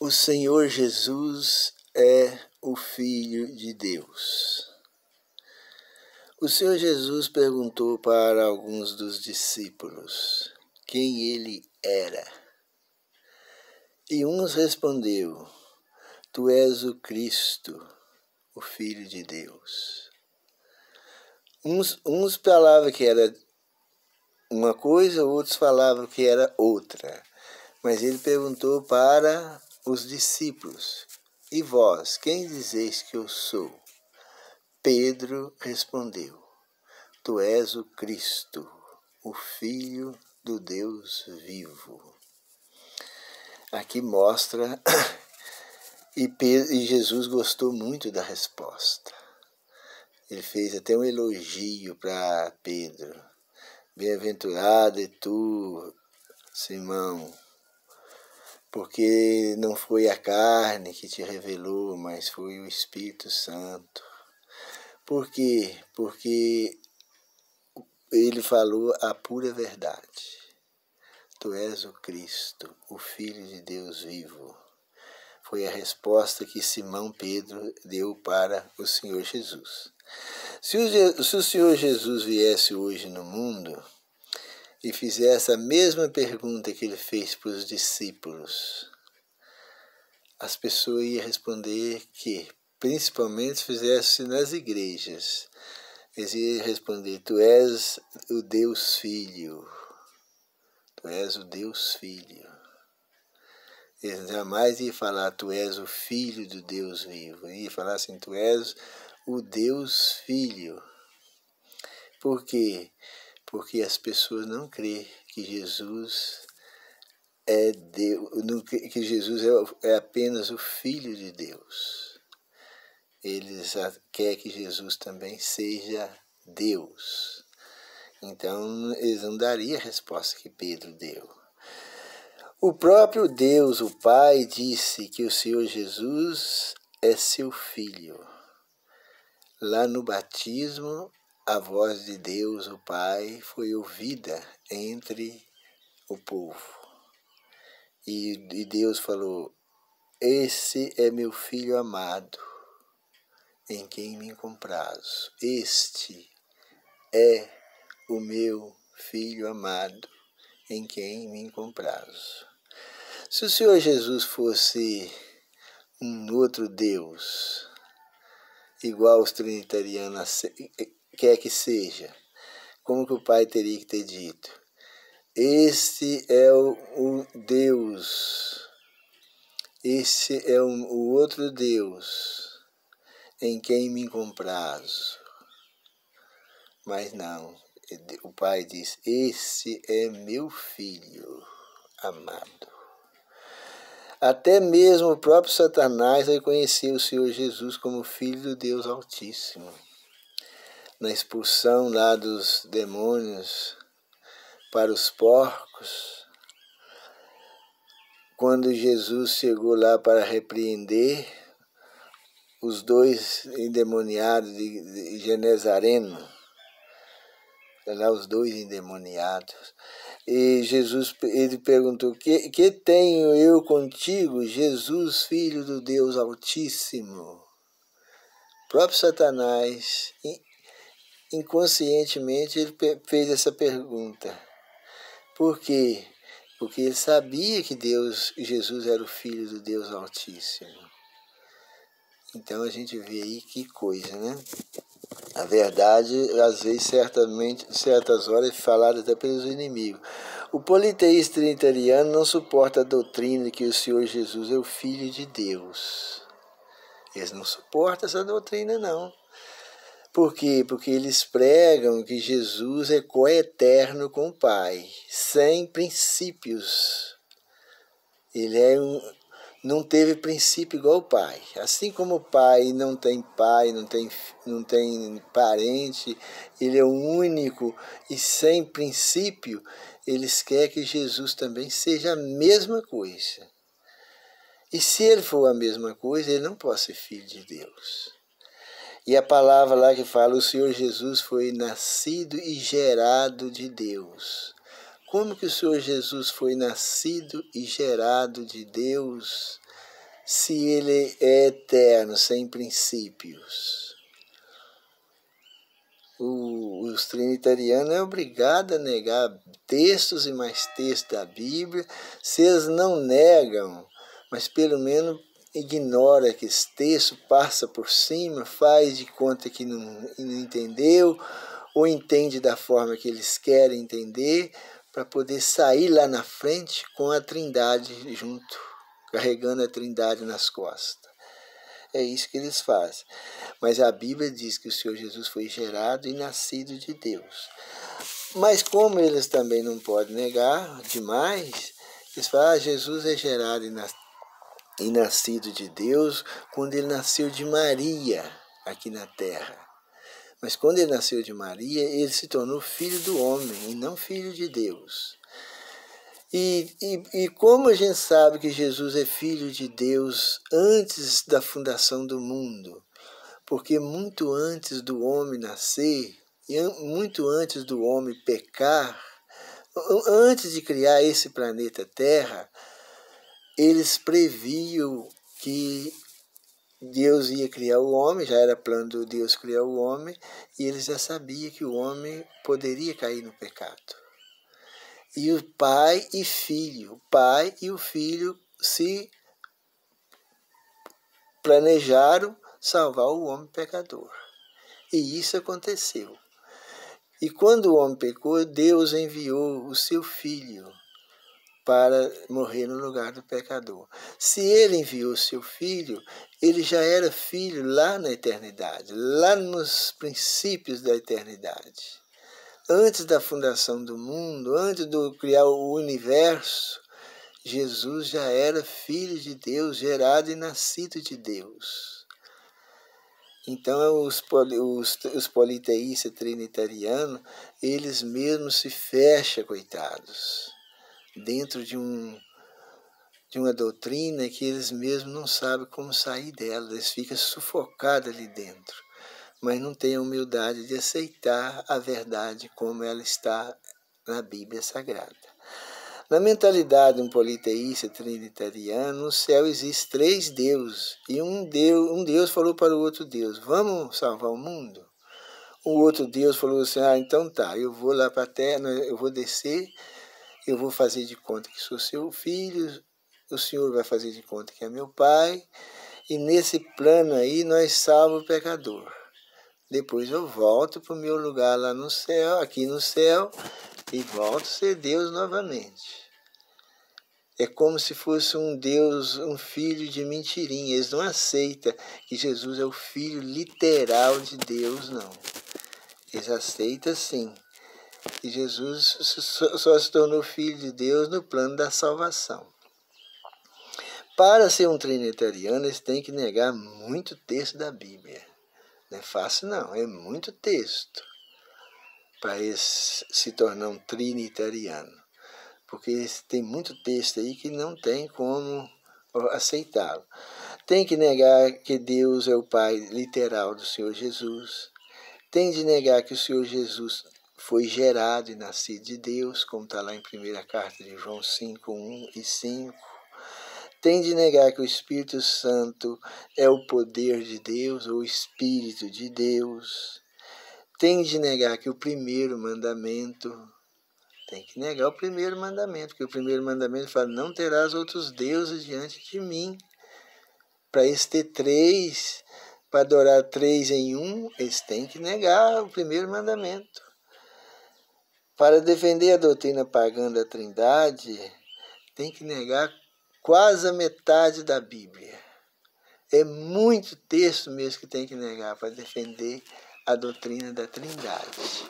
O Senhor Jesus é o Filho de Deus. O Senhor Jesus perguntou para alguns dos discípulos quem ele era. E uns respondeu: Tu és o Cristo, o Filho de Deus. Uns falavam que era uma coisa, outros falavam que era outra. Mas ele perguntou para os discípulos: E vós, quem dizeis que eu sou? Pedro respondeu: Tu és o Cristo, o Filho do Deus vivo. Aqui mostra, e Jesus gostou muito da resposta. Ele fez até um elogio para Pedro. Bem-aventurado é tu, Simão, porque não foi a carne que te revelou, mas foi o Espírito Santo. Por quê? Porque ele falou a pura verdade. Tu és o Cristo, o Filho de Deus vivo. Foi a resposta que Simão Pedro deu para o Senhor Jesus. Se o Senhor Jesus viesse hoje no mundo e fizesse a mesma pergunta que ele fez para os discípulos, as pessoas iam responder que, principalmente se fizesse nas igrejas, eles iam responder: Tu és o Deus Filho. Tu és o Deus Filho. Eles jamais iam falar: Tu és o Filho do Deus vivo. Iam falar assim: Tu és o Deus Filho. Por quê? Porque as pessoas não creem que Jesus é Deus, que Jesus é apenas o Filho de Deus. Eles querem que Jesus também seja Deus. Então, eles não dariam a resposta que Pedro deu. O próprio Deus, o Pai, disse que o Senhor Jesus é seu Filho. Lá no batismo, a voz de Deus, o Pai, foi ouvida entre o povo. E Deus falou: Esse é meu Filho amado, em quem me comprazo. Este é o meu Filho amado, em quem me comprazo. Se o Senhor Jesus fosse um outro Deus, igual os trinitarianos quer que seja, como que o Pai teria que ter dito: Este é o Deus, este é o outro Deus, em quem me comprazo. Mas não, o Pai diz: Esse é meu Filho amado. Até mesmo o próprio Satanás reconheceu o Senhor Jesus como Filho do Deus Altíssimo. Na expulsão lá dos demônios para os porcos, quando Jesus chegou lá para repreender os dois endemoniados de Genezareno, lá os dois endemoniados, e Jesus, ele perguntou: que tenho eu contigo, Jesus, Filho do Deus Altíssimo? O próprio Satanás, inconscientemente, ele fez essa pergunta. Por quê? Porque ele sabia que Jesus era o Filho do Deus Altíssimo. Então a gente vê aí que coisa, né? A verdade, às vezes, certas horas, é falada até pelos inimigos. O politeísta trinitariano não suporta a doutrina de que o Senhor Jesus é o Filho de Deus. Eles não suportam essa doutrina, não. Por quê? Porque eles pregam que Jesus é coeterno com o Pai, sem princípios. Ele não teve princípio igual o Pai. Assim como o Pai, não tem parente, ele é o único e sem princípio, eles querem que Jesus também seja a mesma coisa. E se ele for a mesma coisa, ele não pode ser filho de Deus. E a palavra lá que fala: o Senhor Jesus foi nascido e gerado de Deus. Como que o Senhor Jesus foi nascido e gerado de Deus? se ele é eterno, sem princípios? Os trinitarianos é obrigado a negar textos e mais textos da Bíblia. Se eles não negam, mas pelo menos ignora que esse texto, passa por cima, faz de conta que não entendeu, ou entende da forma que eles querem entender, para poder sair lá na frente com a Trindade junto, carregando a Trindade nas costas. É isso que eles fazem. Mas a Bíblia diz que o Senhor Jesus foi gerado e nascido de Deus. Mas como eles também não podem negar demais, eles falam, Jesus é gerado e nascido de Deus quando ele nasceu de Maria aqui na terra. Mas quando ele nasceu de Maria, ele se tornou filho do homem e não filho de Deus. E como a gente sabe que Jesus é filho de Deus antes da fundação do mundo? Porque muito antes do homem nascer, e muito antes do homem pecar, antes de criar esse planeta Terra, eles previam que Deus ia criar o homem, já era plano de Deus criar o homem, e eles já sabiam que o homem poderia cair no pecado. E o pai e o filho se planejaram salvar o homem pecador. E isso aconteceu. E quando o homem pecou, Deus enviou o seu filho para morrer no lugar do pecador. Se ele enviou o seu filho, ele já era filho lá na eternidade, lá nos princípios da eternidade. Antes da fundação do mundo, antes de criar o universo, Jesus já era filho de Deus, gerado e nascido de Deus. Então, os politeístas trinitarianos, eles mesmos se fecham, coitados, dentro de uma doutrina que eles mesmos não sabem como sair dela, eles ficam sufocados ali dentro, mas não têm a humildade de aceitar a verdade como ela está na Bíblia Sagrada. Na mentalidade de um politeísta trinitariano, no céu existe 3 deuses, e um Deus falou para o outro Deus, vamos salvar o mundo? O outro Deus falou assim, então tá, eu vou lá para a terra, eu vou descer, eu vou fazer de conta que sou seu filho, o Senhor vai fazer de conta que é meu pai, e nesse plano aí nós salvamos o pecador. Depois eu volto para o meu lugar lá no céu, aqui no céu, e volto a ser Deus novamente. É como se fosse um Deus, um filho de mentirinha. Eles não aceitam que Jesus é o filho literal de Deus, não. Eles aceitam sim. E Jesus só se tornou filho de Deus no plano da salvação. Para ser um trinitariano, eles têm que negar muito texto da Bíblia. Não é fácil não, é muito texto para eles se tornar um trinitariano. Porque tem muito texto aí que não tem como aceitá-lo. Tem que negar que Deus é o Pai literal do Senhor Jesus. Tem de negar que o Senhor Jesus foi gerado e nascido de Deus, como está lá em 1ª carta de João 5, 1 e 5. Tem de negar que o Espírito Santo é o poder de Deus, ou o Espírito de Deus. Tem de negar que o primeiro mandamento, tem que negar o primeiro mandamento, porque o primeiro mandamento fala, não terás outros deuses diante de mim. Para eles ter 3, para adorar 3 em um, eles têm que negar o primeiro mandamento. Para defender a doutrina pagã da Trindade, tem que negar quase a metade da Bíblia. É muito texto mesmo que tem que negar para defender a doutrina da Trindade.